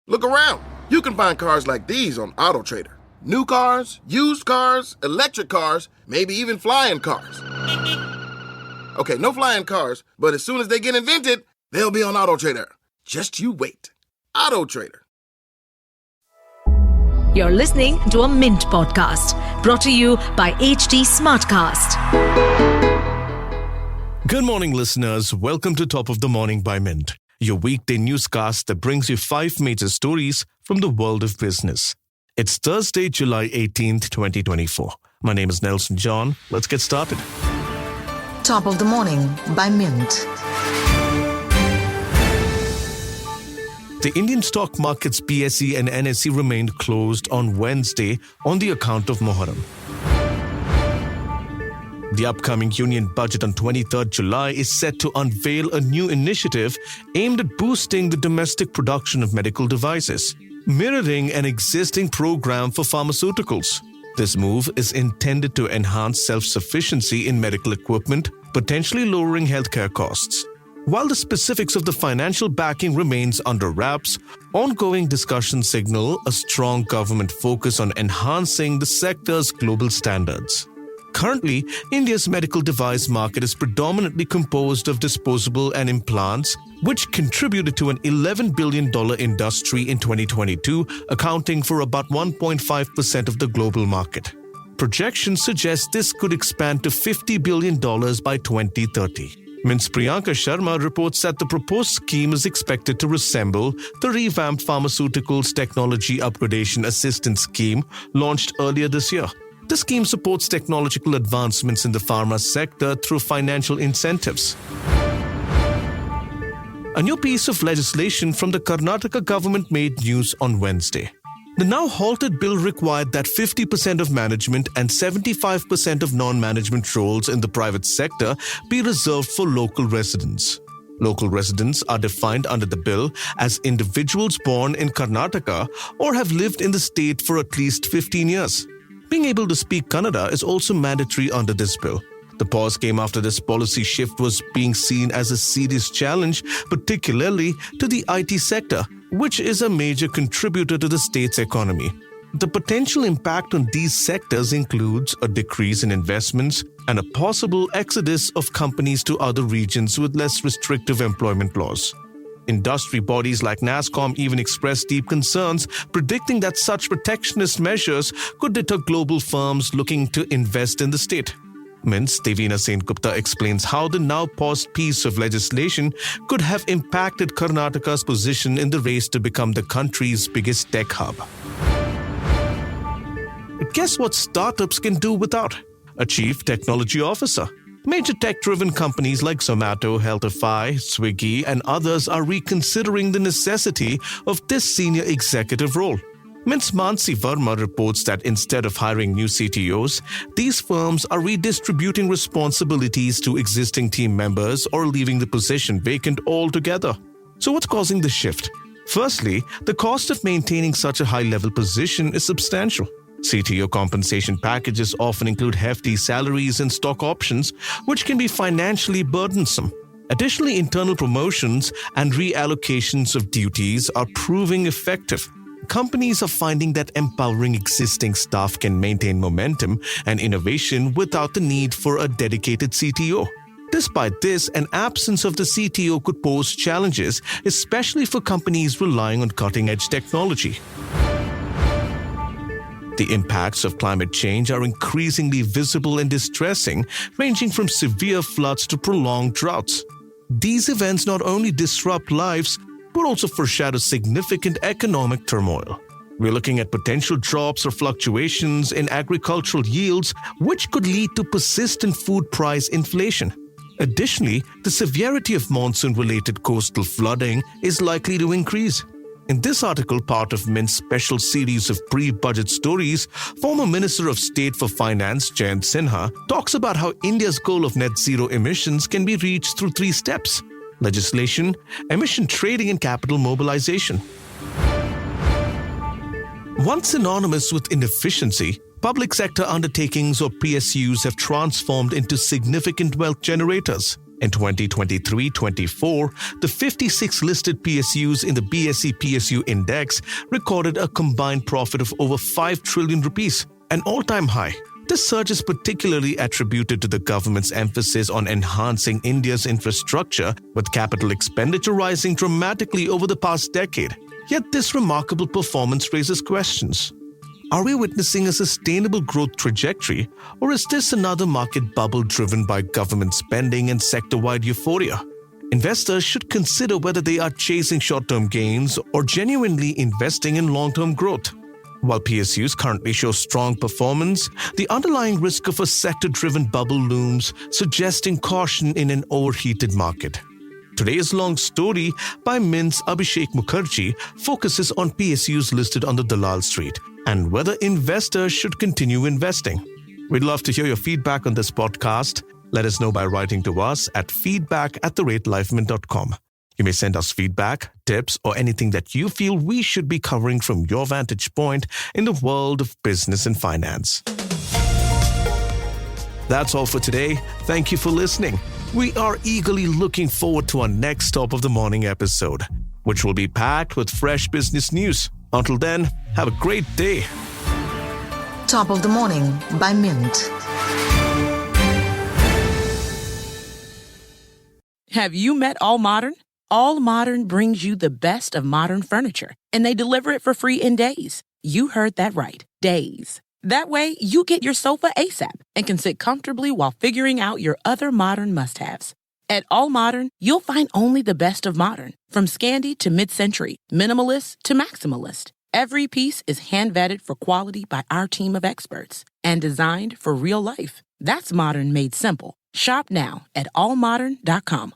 Look around. You can find cars like these on AutoTrader. New cars, used cars, electric cars, maybe even flying cars. Okay, no flying cars, but as soon as they get invented, they'll be on AutoTrader. Just you wait. AutoTrader. You're listening to a Mint podcast brought to you by HT Smartcast. Good morning, listeners. Welcome to Top of the Morning by Mint, your weekday newscast that brings you 5 major stories from the world of business. It's Thursday, July 18th, 2024. My name is Nelson John. Let's get started. Top of the Morning by Mint. The Indian stock markets BSE and NSE remained closed on Wednesday on the account of Muharram. The upcoming union budget on 23rd July is set to unveil a new initiative aimed at boosting the domestic production of medical devices, mirroring an existing program for pharmaceuticals. This move is intended to enhance self-sufficiency in medical equipment, potentially lowering healthcare costs. While the specifics of the financial backing remains under wraps, ongoing discussions signal a strong government focus on enhancing the sector's global standards. Currently, India's medical device market is predominantly composed of disposable and implants, which contributed to an $11 billion industry in 2022, accounting for about 1.5% of the global market. Projections suggest this could expand to $50 billion by 2030. Mint's Priyanka Sharma reports that the proposed scheme is expected to resemble the revamped Pharmaceuticals Technology Upgradation Assistance Scheme launched earlier this year. The scheme supports technological advancements in the pharma sector through financial incentives. A new piece of legislation from the Karnataka government made news on Wednesday. The now-halted bill required that 50% of management and 75% of non-management roles in the private sector be reserved for local residents. Local residents are defined under the bill as individuals born in Karnataka or have lived in the state for at least 15 years. Being able to speak Kannada is also mandatory under this bill. The pause came after this policy shift was being seen as a serious challenge, particularly to the IT sector, which is a major contributor to the state's economy. The potential impact on these sectors includes a decrease in investments and a possible exodus of companies to other regions with less restrictive employment laws. Industry bodies like Nasscom even expressed deep concerns, predicting that such protectionist measures could deter global firms looking to invest in the state. Mint's Devina Sengupta explains how the now-paused piece of legislation could have impacted Karnataka's position in the race to become the country's biggest tech hub. Guess what startups can do without? A chief technology officer. Major tech-driven companies like Zomato, Healthify, Swiggy, and others are reconsidering the necessity of this senior executive role. Mint's Mansi Verma reports that instead of hiring new CTOs, these firms are redistributing responsibilities to existing team members or leaving the position vacant altogether. So what's causing the shift? Firstly, the cost of maintaining such a high-level position is substantial. CTO compensation packages often include hefty salaries and stock options, which can be financially burdensome. Additionally, internal promotions and reallocations of duties are proving effective. Companies are finding that empowering existing staff can maintain momentum and innovation without the need for a dedicated CTO. Despite this, an absence of the CTO could pose challenges, especially for companies relying on cutting-edge technology. The impacts of climate change are increasingly visible and distressing, ranging from severe floods to prolonged droughts. These events not only disrupt lives, but also foreshadow significant economic turmoil. We're looking at potential drops or fluctuations in agricultural yields, which could lead to persistent food price inflation. Additionally, the severity of monsoon-related coastal flooding is likely to increase. In this article, part of Mint's special series of pre-budget stories, former Minister of State for Finance Jayant Sinha talks about how India's goal of net zero emissions can be reached through 3 steps: legislation, emission trading, and capital mobilization. Once synonymous with inefficiency, public sector undertakings or PSUs have transformed into significant wealth generators. In 2023-24, the 56 listed PSUs in the BSE PSU index recorded a combined profit of over 5 trillion rupees, an all-time high. This surge is particularly attributed to the government's emphasis on enhancing India's infrastructure, with capital expenditure rising dramatically over the past decade. Yet this remarkable performance raises questions. Are we witnessing a sustainable growth trajectory, or is this another market bubble driven by government spending and sector-wide euphoria? Investors should consider whether they are chasing short-term gains or genuinely investing in long-term growth. While PSUs currently show strong performance, the underlying risk of a sector-driven bubble looms, suggesting caution in an overheated market. Today's long story by Mint's Abhishek Mukherjee focuses on PSUs listed on the Dalal Street and whether investors should continue investing. We'd love to hear your feedback on this podcast. Let us know by writing to us at feedback@lifemint.com. You may send us feedback, tips, or anything that you feel we should be covering from your vantage point in the world of business and finance. That's all for today. Thank you for listening. We are eagerly looking forward to our next Top of the Morning episode, which will be packed with fresh business news. Until then, have a great day. Top of the Morning by Mint. Have you met All Modern? All Modern brings you the best of modern furniture, and they deliver it for free in days. You heard that right, days. That way, you get your sofa ASAP and can sit comfortably while figuring out your other modern must-haves. At All Modern, you'll find only the best of modern, from Scandi to mid-century, minimalist to maximalist. Every piece is hand-vetted for quality by our team of experts and designed for real life. That's modern made simple. Shop now at allmodern.com.